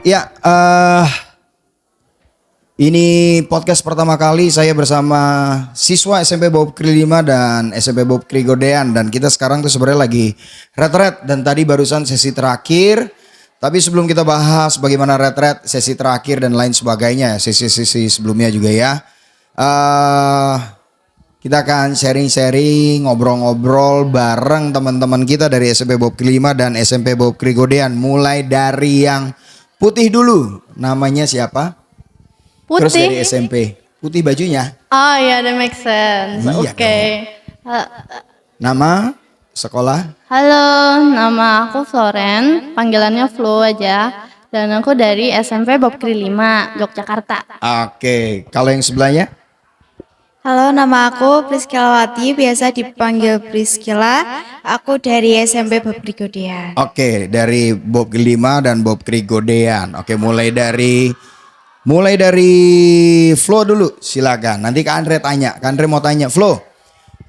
Ya, ini podcast pertama kali saya bersama siswa SMP Bob Kri 5 dan SMP Bob Kri Godean. Dan kita sekarang tuh sebenarnya lagi retret dan tadi barusan sesi terakhir. Tapi sebelum kita bahas bagaimana retret, sesi terakhir dan lain sebagainya, sesi-sesi sebelumnya juga ya. Kita akan sharing-sharing, ngobrol-ngobrol bareng teman-teman kita dari SMP Bob Kri 5 dan SMP Bob Kri Godean. Mulai dari yang putih dulu, namanya siapa? Putih. Terus dari SMP, putih bajunya. Oh iya, that makes sense. Iya Oke. Nama, sekolah. Halo, nama aku Floren, panggilannya Flo aja. Dan aku dari SMP Bob Kri 5, Yogyakarta. Oke, kalau yang sebelahnya? Halo, nama aku Priskilawati, biasa dipanggil Priskila. Aku dari SMP Bob Kri Godean. Oke, dari Bob Kri 5 dan Bob Kri Godean. Oke, mulai dari Flo dulu, silakan. Nanti Kak Andre tanya. Kak Andre mau tanya, Flo,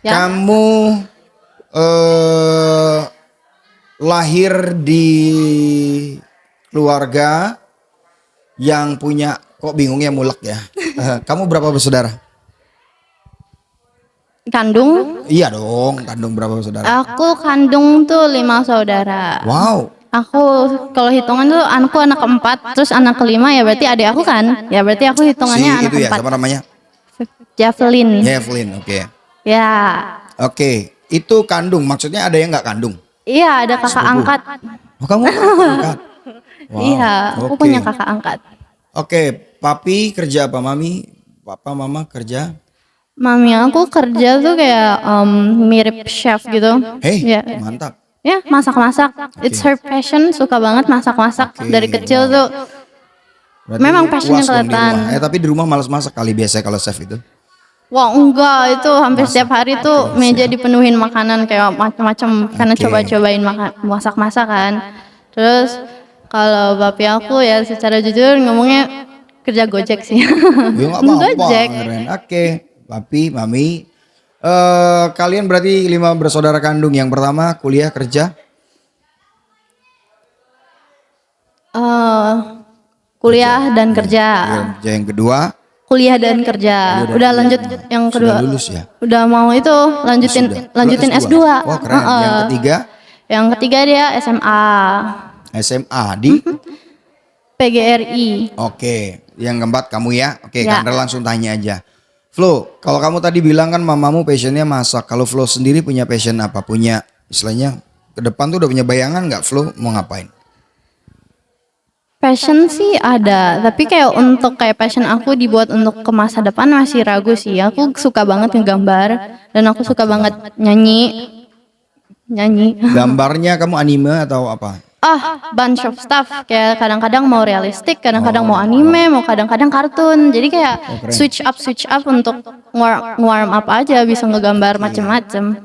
Ya. kamu lahir di keluarga yang punya, kok bingung ya mulek ya. Kamu berapa bersaudara? Kandung, Iya dong, kandung berapa bersaudara? aku kandung tuh 5 saudara. Wow. Aku kalau hitungan tuh aku anak keempat, terus anak kelima ya berarti adik aku kan. Ya berarti aku hitungannya anak itu ya, keempat. apa namanya? Javelin. Evelyn, oke. Ya. Oke, itu kandung, maksudnya ada yang nggak kandung? Iya, ada kakak angkat. Oh, kamu kakak angkat? Wow, Iya, aku oke. punya kakak angkat. Oke, papi kerja apa, mami? Papa, mama kerja? Mami aku kerja tuh kayak mirip chef gitu. Hei, Ya, mantap. ya masak-masak. It's her passion, suka banget masak-masak Oke, dari kecil tuh. Berarti Memang passionnya puas dong di kelihatan. rumah. Tapi di rumah malas masak kali biasanya kalau chef itu. Wah enggak, itu hampir setiap hari tuh meja dipenuhin makanan kayak macam-macam karena Oke. coba-cobain masak-masak kan. Terus kalau bapi aku ya secara jujur ngomongnya kerja Gojek sih. Ya nggak apa-apa, Gojek. keren. Oke, papi, mami. Kalian berarti 5 bersaudara kandung. Yang pertama kuliah kerja. Kuliah dan kerja. Kerja yang kedua. Kuliah dan kerja. Udah lanjut yang kedua. Sudah lulus ya? Udah mau itu lanjutin S2. Wah keren. Yang ketiga Yang ketiga dia SMA. SMA di. PGRI. Oke. Yang keempat kamu ya. Oke, Ya. Kandra langsung tanya aja. Flo, kalau kamu tadi bilang kan mamamu passionnya masak. Kalau Flo sendiri punya passion apa? Punya istilahnya ke depan tuh udah punya bayangan nggak Flo mau ngapain? Passion sih ada, tapi kayak untuk kayak passion aku dibuat untuk ke masa depan masih ragu sih. Aku suka banget ngegambar dan aku suka banget nyanyi. Gambarnya kamu anime atau apa? Bunch of stuff. Kayak kadang-kadang mau realistik, kadang-kadang mau anime, mau kadang-kadang kartun. Jadi kayak switch up untuk warm up aja, bisa ngegambar macem-macem.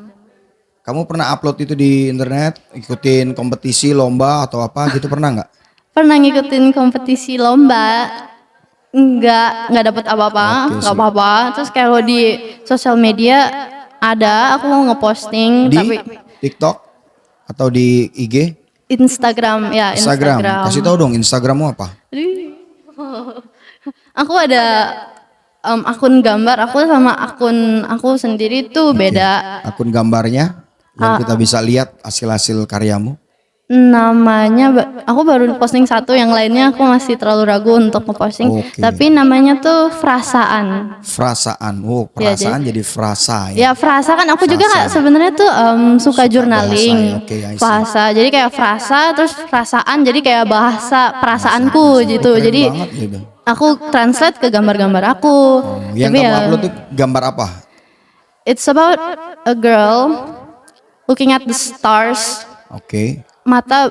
Kamu pernah upload itu di internet, ikutin kompetisi lomba atau apa gitu pernah nggak? Pernah ngikutin kompetisi lomba, nggak dapet apa-apa, Oke, nggak apa-apa. Terus kalau di sosial media ada, aku mau ngeposting, Di tapi TikTok atau di IG? Instagram ya Instagram. Instagram. Kasih tahu dong Instagrammu apa? Aku ada akun gambar, aku sama akun aku sendiri tuh beda. Akun gambarnya yang kita bisa lihat hasil-hasil karyamu. Namanya aku baru posting satu, yang lainnya aku masih terlalu ragu untuk ngeposting. Oke. Tapi namanya tuh Frasaan. Frasaan. Oh, perasaan jadi frasa ya. Ya frasa kan aku juga Frasa. sebenarnya tuh suka journaling. bahasa ya, oke, I see. Bahasa. Jadi kayak frasa terus frasaan jadi kayak bahasa perasaanku gitu. Keren Jadi banget gitu. aku translate ke gambar-gambar aku. Yang Tapi kamu ya upload tuh gambar apa? it's about a girl looking at the stars. Oke. Mata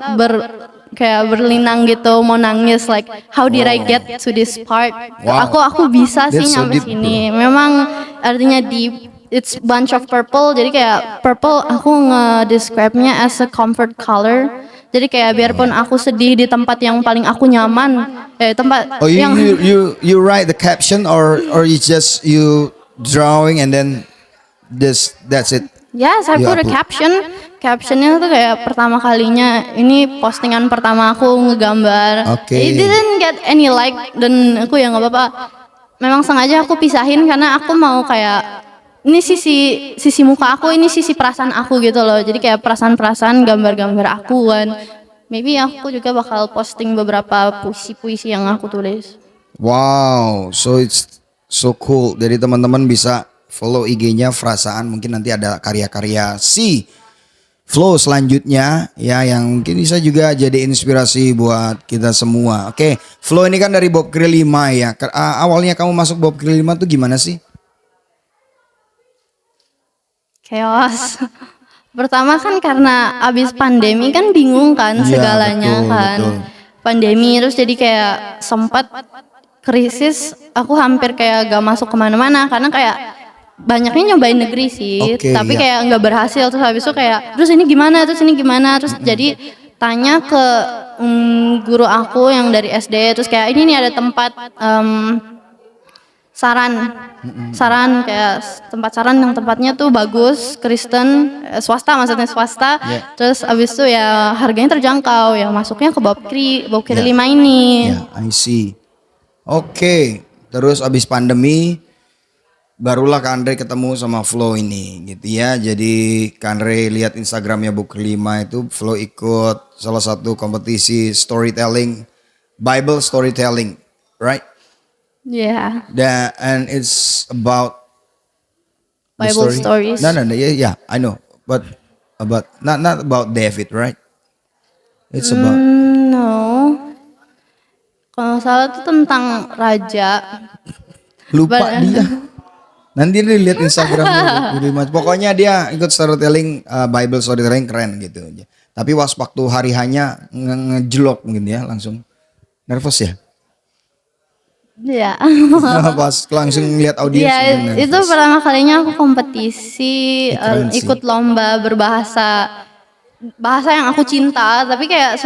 kayak berlinang gitu, mau nangis, like how did I get to this part? Wow. Aku bisa sih That's so nyampe deep, sini. Memang artinya deep. It's bunch of purple. Jadi kayak purple aku nge-describe-nya as a comfort color. Jadi kayak biarpun aku sedih di tempat yang paling aku nyaman, tempat Oh, yang you write the caption or you drawing and then that's it. yes, I You put a upload. caption. captionnya tuh kayak pertama kalinya ini postingan pertama aku ngegambar. Oke. It didn't get any like dan aku ya nggak apa-apa. Memang sengaja aku pisahin karena aku mau kayak ini sisi muka aku, ini sisi perasaan aku gitu loh. Jadi kayak perasaan-perasaan gambar-gambar aku kan. Maybe aku juga bakal posting beberapa puisi-puisi yang aku tulis. Wow, so it's so cool. Jadi teman-teman bisa follow IG-nya Frasaan, mungkin nanti ada karya-karya si Flo selanjutnya ya yang mungkin bisa juga jadi inspirasi buat kita semua. Oke, Flo ini kan dari Bob Krill 5 ya. Awalnya kamu masuk Bob Krill 5 tuh gimana sih? Chaos. Pertama kan karena abis pandemi kan bingung kan Iya, segalanya betul, kan. betul. Pandemi terus jadi kayak sempat krisis, aku hampir kayak gak masuk kemana-mana karena kayak banyaknya nyobain negeri sih, Oke, tapi iya. kayak nggak berhasil. Terus habis itu kayak terus ini gimana, terus jadi tanya ke guru aku yang dari SD, terus kayak ini nih ada tempat saran kayak tempat saran yang tempatnya tuh bagus, Kristen, swasta maksudnya swasta. Yeah. Terus abis itu ya harganya terjangkau, ya masuknya ke Bob Kri Yeah. 5 ini. Ya, I see. Oke, terus abis pandemi barulah Kak Andre ketemu sama Flo ini gitu ya. Jadi Kak Andre lihat Instagramnya Bob Krill 5 itu Flo ikut salah satu kompetisi storytelling, Bible storytelling, right? Yeah. And it's about the Bible story. stories. No, yeah, I know, but about not about David, right? It's about No. Kalau nggak salah itu tentang raja. lupa But- dia. Nanti dia lihat Instagramnya. Pokoknya dia ikut storytelling, Bible storytelling keren gitu. Tapi waktu hari hanya ngejelok mungkin ya langsung nervous ya. Iya. Pas langsung lihat audiens. Iya, nervous. itu pertama kalinya aku kompetisi, Keren sih. ikut lomba berbahasa yang aku cinta, tapi kayak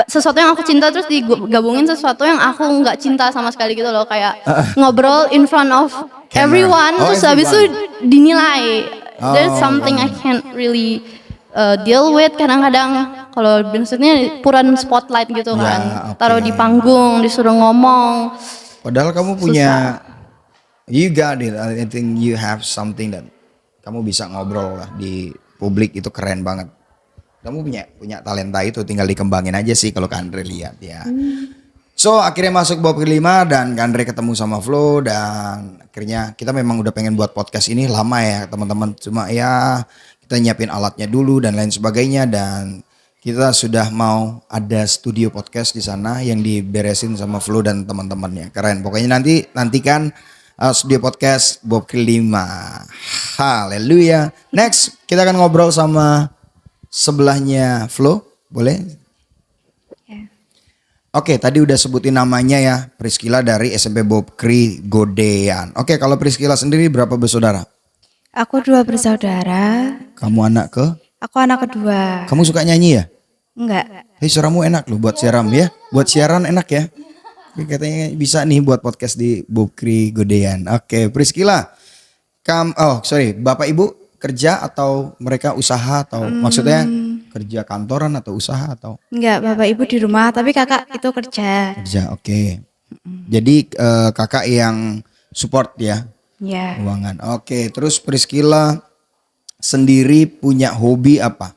sesuatu yang aku cinta terus digabungin sesuatu yang aku nggak cinta sama sekali gitu loh, kayak ngobrol in front of Camera. everyone, Oh, terus habis itu everyone. dinilai. There's Oh, something I can't really deal with kadang-kadang. Kalau maksudnya puran spotlight gitu Ya, kan, oke. taruh di panggung, disuruh ngomong. Padahal kamu punya, you got it. I think you have something that kamu bisa ngobrol lah di publik, itu keren banget. Kamu punya talenta itu, tinggal dikembangin aja sih kalau Kak Andre lihat ya. So akhirnya masuk Bob Krill 5 dan Kak Andre ketemu sama Flo dan akhirnya kita memang udah pengen buat podcast ini lama ya teman-teman. Cuma ya kita nyiapin alatnya dulu dan lain sebagainya dan kita sudah mau ada studio podcast di sana yang diberesin sama Flo dan teman-temannya. Keren. Pokoknya nantikan studio podcast Bob Krill 5. Haleluya. Next kita akan ngobrol sama sebelahnya Flo. Boleh? Ya. Oke, tadi udah sebutin namanya ya, Priscilla dari SMP Bob Krill Godean. Oke, kalau Priscilla sendiri berapa bersaudara? Aku 2 bersaudara. Kamu anak ke? Aku anak kedua. Kamu suka nyanyi ya? Enggak. Hei, suaramu enak loh buat siaran ya. Buat siaran enak ya. Katanya bisa nih buat podcast di Bob Krill Godean. Oke, Priscilla. Bapak Ibu kerja atau mereka usaha atau maksudnya kerja kantoran atau usaha atau Enggak, Bapak Ibu di rumah, tapi kakak itu kerja. kerja? Oke. Jadi kakak yang support ya Ya. keuangan. Oke, terus Priscilla sendiri punya hobi apa?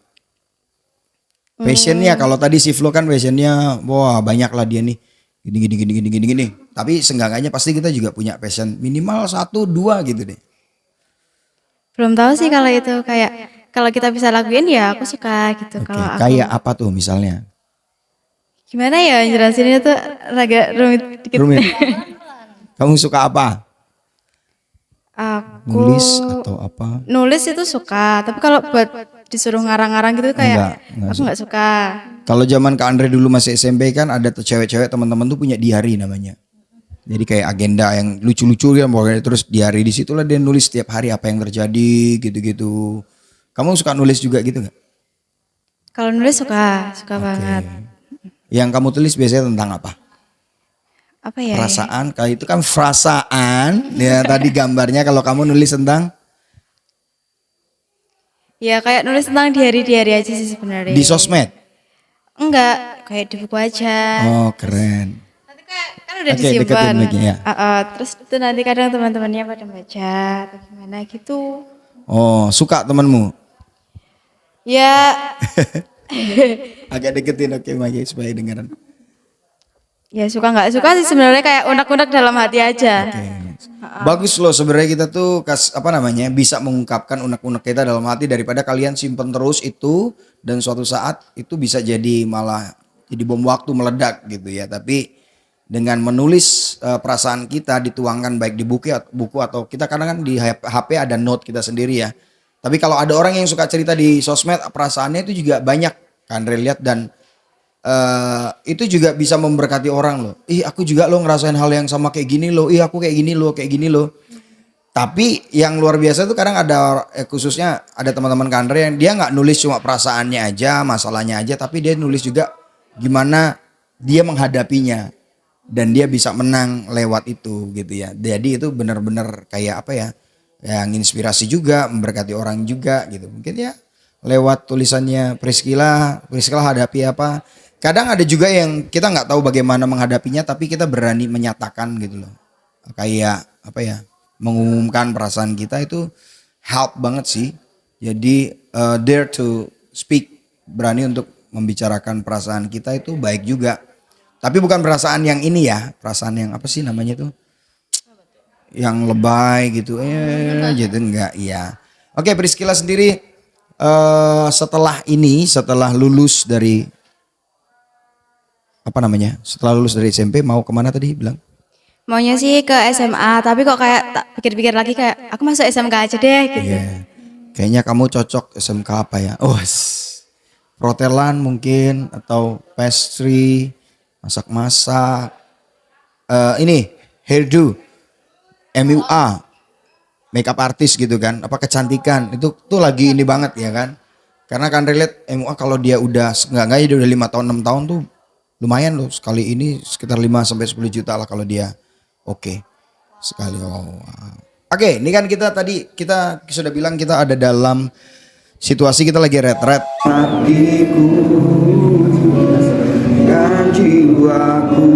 Passionnya kalau tadi si Flo kan passionnya wah banyak lah dia nih gini. Tapi seenggaknya pasti kita juga punya passion minimal 1, 2 gitu deh. Belum tahu sih kalau itu kayak kalau kita bisa lakuin ya aku suka gitu. Oke, Kalau aku kayak apa tuh misalnya? gimana ya jelasinnya tuh agak rumit dikit. Rumit. Kamu suka apa? Aku Nulis atau apa? nulis itu suka, tapi kalau buat disuruh ngarang-ngarang gitu kayak Enggak aku nggak suka. Kalau zaman Kak Andre dulu masih SMP kan ada tuh cewek-cewek teman-teman tuh punya diary namanya. Jadi kayak agenda yang lucu-lucu ya pokoknya, terus diary di situlah dia nulis setiap hari apa yang terjadi gitu-gitu. Kamu suka nulis juga gitu nggak? Kalau nulis suka banget. Yang kamu tulis biasanya tentang apa? Apa ya? Perasaan, kalau itu kan frasaan. Ya tadi gambarnya kalau kamu nulis tentang Ya kayak nulis tentang di hari aja sih sebenarnya. Di sosmed? Enggak, kayak di buku aja. Oh keren. Nanti kan udah Oke, disimpan. deketin lagi ya. Terus itu nanti kadang teman-temannya pada baca atau gimana gitu. Oh suka temenmu? Ya, Agak deketin oke Magi supaya dengeran. ya suka nggak suka sih sebenarnya kayak unek-unek dalam hati aja. Oke. Bagus loh sebenarnya kita tuh apa namanya bisa mengungkapkan unek-unek kita dalam hati daripada kalian simpen terus itu dan suatu saat itu bisa jadi malah jadi bom waktu meledak gitu ya. Tapi dengan menulis perasaan kita dituangkan baik di buku atau kita kadang kan di HP ada note kita sendiri ya. Tapi kalau ada orang yang suka cerita di sosmed perasaannya itu juga banyak kan relihat dan itu juga bisa memberkati orang loh. Ih aku juga loh ngerasain hal yang sama kayak gini loh. Ih aku kayak gini loh, kayak gini loh. Tapi yang luar biasa tuh kadang ada khususnya ada teman-teman Kandre yang dia nggak nulis cuma perasaannya aja, masalahnya aja, tapi dia nulis juga gimana dia menghadapinya dan dia bisa menang lewat itu gitu ya. Jadi itu benar-benar kayak apa ya? Yang inspirasi juga, memberkati orang juga gitu. Mungkin ya lewat tulisannya Priscilla hadapi apa. Kadang ada juga yang kita nggak tahu bagaimana menghadapinya tapi kita berani menyatakan gitu loh. Kayak apa ya? Mengumumkan perasaan kita itu help banget sih. Jadi dare to speak, berani untuk membicarakan perasaan kita itu baik juga. Tapi bukan perasaan yang ini ya, perasaan yang apa sih namanya tuh? Yang lebay gitu. Gitu enggak iya. Oke, Priscilla sendiri setelah lulus dari apa namanya? Setelah lulus dari SMP mau kemana tadi bilang? Maunya sih ke SMA, tapi kok kayak tak pikir-pikir lagi kayak aku masuk SMK aja deh gitu. Iya. Kayaknya kamu cocok SMK apa ya? Oh, perhotelan mungkin atau pastry, masak-masak. Ini hairdo, MUA, makeup artist gitu kan? Apa kecantikan? Itu tuh lagi ini banget ya kan? Karena kan relate MUA kalau dia udah enggak dia udah 5 tahun 6 tahun tuh lumayan loh sekali ini sekitar 5 sampai 10 juta lah kalau dia oke. Sekali. Oh, wow. Oke, ini kan kita sudah bilang kita ada dalam situasi kita lagi retret. Hatiku dan jiwaku.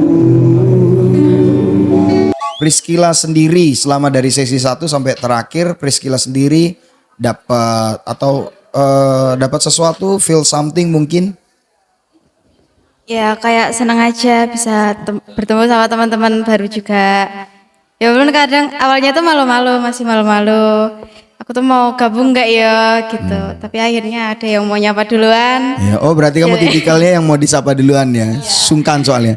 Priscilla sendiri selama dari sesi 1 sampai terakhir Priscilla sendiri dapat atau dapat sesuatu, feel something mungkin? Ya kayak senang aja bisa bertemu sama teman-teman baru juga. Ya walaupun kadang awalnya tuh masih malu-malu. Aku tuh mau gabung nggak ya gitu. Tapi akhirnya ada yang mau nyapa duluan. Ya, oh berarti kamu tipikalnya yang mau disapa duluan ya. Sungkan soalnya.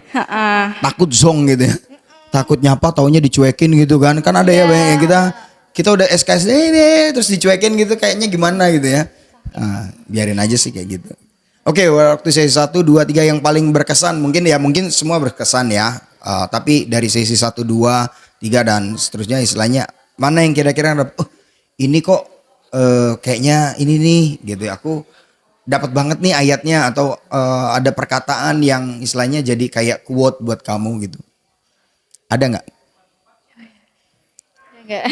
Takut zong gitu ya. Takut nyapa taunya dicuekin gitu kan. Kan ada ya banyak yang kita udah SKS terus dicuekin gitu kayaknya gimana gitu ya. Nah, biarin aja sih kayak gitu. Oke, waktu sesi 1, 2, 3 yang paling berkesan mungkin semua berkesan ya. Tapi dari sesi 1, 2, 3 dan seterusnya istilahnya mana yang kira-kira ini kok kayaknya ini nih gitu ya. Aku dapat banget nih ayatnya atau ada perkataan yang istilahnya jadi kayak quote buat kamu gitu. Ada nggak? Enggak.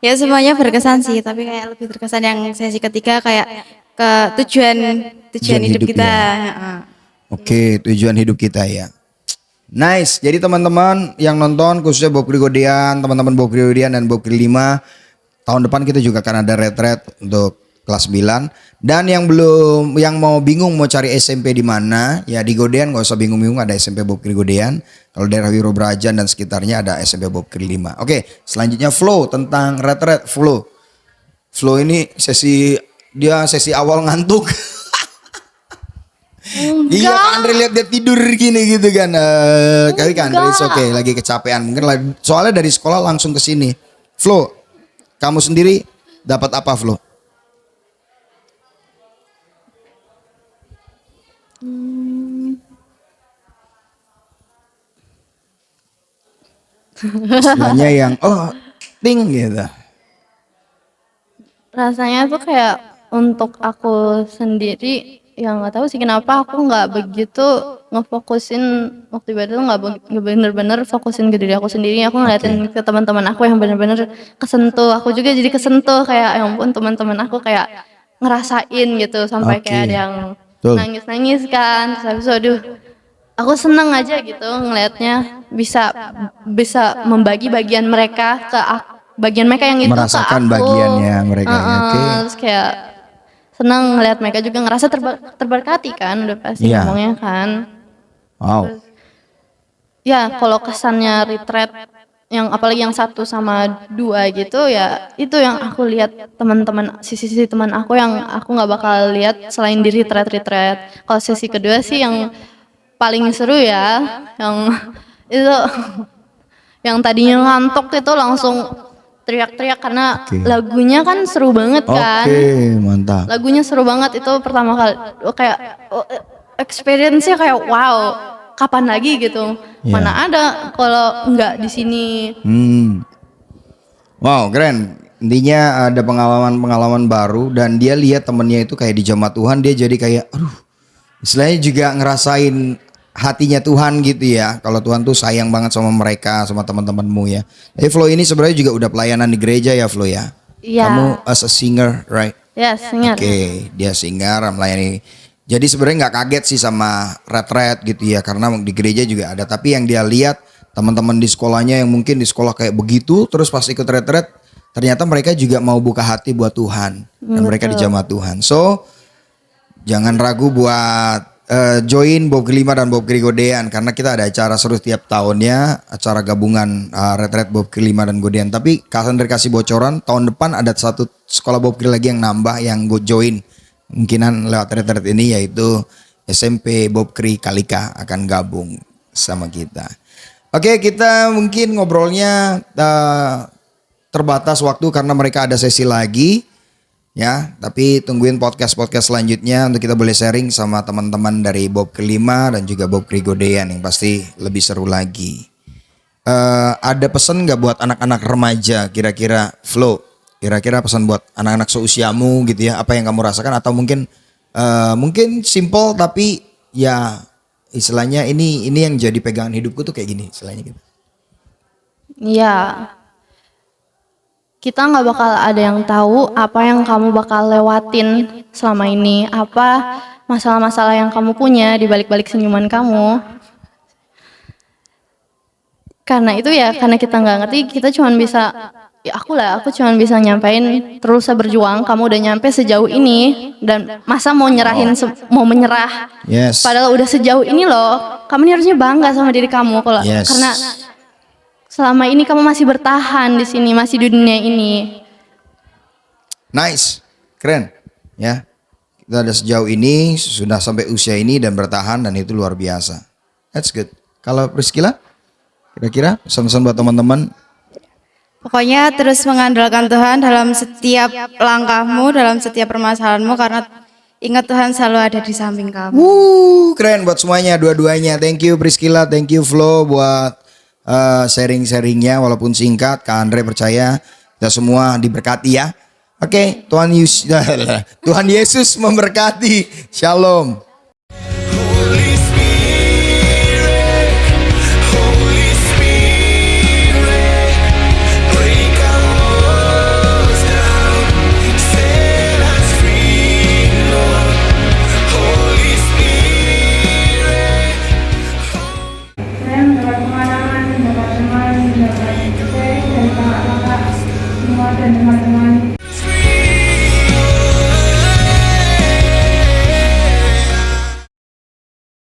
Ya semuanya berkesan sih, tapi kayak lebih berkesan yang sesi ketiga kayak ke tujuan hidup kita. Ya. Oke, tujuan hidup kita ya. Nice. Jadi teman-teman yang nonton khususnya Bob Krigodean, teman-teman Bob Krigodean dan Bob Kri 5, tahun depan kita juga akan ada retret untuk kelas 9. Dan yang mau bingung mau cari SMP di mana, ya di Godean nggak usah bingung-bingung, ada SMP Bob Krigodean. Kalau daerah Wirobrajan dan sekitarnya ada SMP Bob Kri 5. Oke, selanjutnya flow tentang retret flow. Flow ini sesi awal ngantuk. Iya kan Andre lihat dia tidur gini gitu kan. Kali kan Andre oke lagi kecapean. Mungkin soalnya dari sekolah langsung ke sini. Flo, kamu sendiri dapat apa Flo? Istilahnya yang ting gitu. Rasanya tuh kayak untuk aku sendiri ya nggak tahu sih kenapa aku nggak begitu ngefokusin waktu ibadah tuh nggak bener-bener fokusin ke diri aku sendiri. Aku ngeliatin ke teman-teman aku yang bener-bener kesentuh. Aku juga jadi kesentuh kayak ya ampun teman-teman aku kayak ngerasain gitu sampai kayak ada yang Betul. nangis-nangis kan. Terus habis itu, aduh aku seneng aja gitu ngelihatnya bisa bisa membagi bagian mereka ke bagian mereka yang itu Merasakan ke aku. bagiannya mereka ya. Oke. Terus kayak senang ngelihat mereka juga ngerasa terberkati kan udah pasti Iya. ngomongnya kan. Wow. Ya kalau kesannya retreat yang apalagi yang 1 sama 2 gitu ya itu yang aku lihat teman-teman sisi-sisi teman aku yang aku nggak bakal lihat selain di retreat. Kalau sesi kedua sih yang paling seru ya yang itu yang tadinya ngantuk itu langsung teriak-teriak karena lagunya kan seru banget kan. Oke, mantap. Lagunya seru banget itu pertama kali kayak experience-nya kayak wow, kapan lagi gitu. Ya. Mana ada kalau nggak di sini. Wow, keren. Intinya ada pengalaman-pengalaman baru dan dia lihat temennya itu kayak di jamaah Tuhan, dia jadi kayak aduh. Istilahnya juga ngerasain hatinya Tuhan gitu ya. Kalau Tuhan tuh sayang banget sama mereka, sama teman-temanmu ya. Jadi Flo ini sebenarnya juga udah pelayanan di gereja ya Flo ya. Iya. Kamu as a singer, right? Ya, singer. Oke, dia singer melayani. Jadi sebenarnya nggak kaget sih sama retret gitu ya, karena di gereja juga ada. Tapi yang dia lihat teman-teman di sekolahnya yang mungkin di sekolah kayak begitu, terus pas ikut retret, ternyata mereka juga mau buka hati buat Tuhan dan mereka di jamaah Tuhan. So jangan ragu buat join Bob Kelima dan Bob Godean karena kita ada acara seru setiap tahunnya, acara gabungan retret Bob Kelima dan Godean. Tapi Cassandra kasih bocoran tahun depan ada satu sekolah Bob Kri lagi yang nambah yang go join kemungkinan lewat retret ini, yaitu SMP Bob Kri Kalika akan gabung sama kita. Oke, kita mungkin ngobrolnya terbatas waktu karena mereka ada sesi lagi. Ya, tapi tungguin podcast selanjutnya untuk kita boleh sharing sama teman-teman dari Bob Kelima dan juga Bob Godean yang pasti lebih seru lagi. Ada pesan nggak buat anak-anak remaja kira-kira Flo? Kira-kira pesan buat anak-anak seusiamu gitu ya? Apa yang kamu rasakan atau mungkin simple tapi ya istilahnya ini yang jadi pegangan hidupku tuh kayak gini istilahnya gitu. Iya. Kita nggak bakal ada yang tahu apa yang kamu bakal lewatin selama ini, apa masalah-masalah yang kamu punya di balik-balik senyuman kamu. Karena itu ya, karena kita nggak ngerti, kita cuma bisa, ya aku cuma bisa nyampain terus berjuang. Kamu udah nyampe sejauh ini dan masa mau nyerahin, mau menyerah. Yes. Padahal udah sejauh ini loh, kamu ini harusnya bangga sama diri kamu kalau karena selama ini kamu masih bertahan di sini, masih di dunia ini. Nice, keren, ya. Kita ada sejauh ini, sudah sampai usia ini dan bertahan dan itu luar biasa. That's good. Kalau Priscilla, kira-kira pesan-pesan buat teman-teman? Pokoknya terus mengandalkan Tuhan dalam setiap langkahmu, dalam setiap permasalahanmu karena ingat Tuhan selalu ada di samping kamu. Keren buat semuanya, dua-duanya. Thank you Priscilla, thank you Flo buat sharing-sharingnya walaupun singkat. Kak Andre percaya kita semua diberkati ya. Oke, Tuhan Yesus memberkati. Shalom.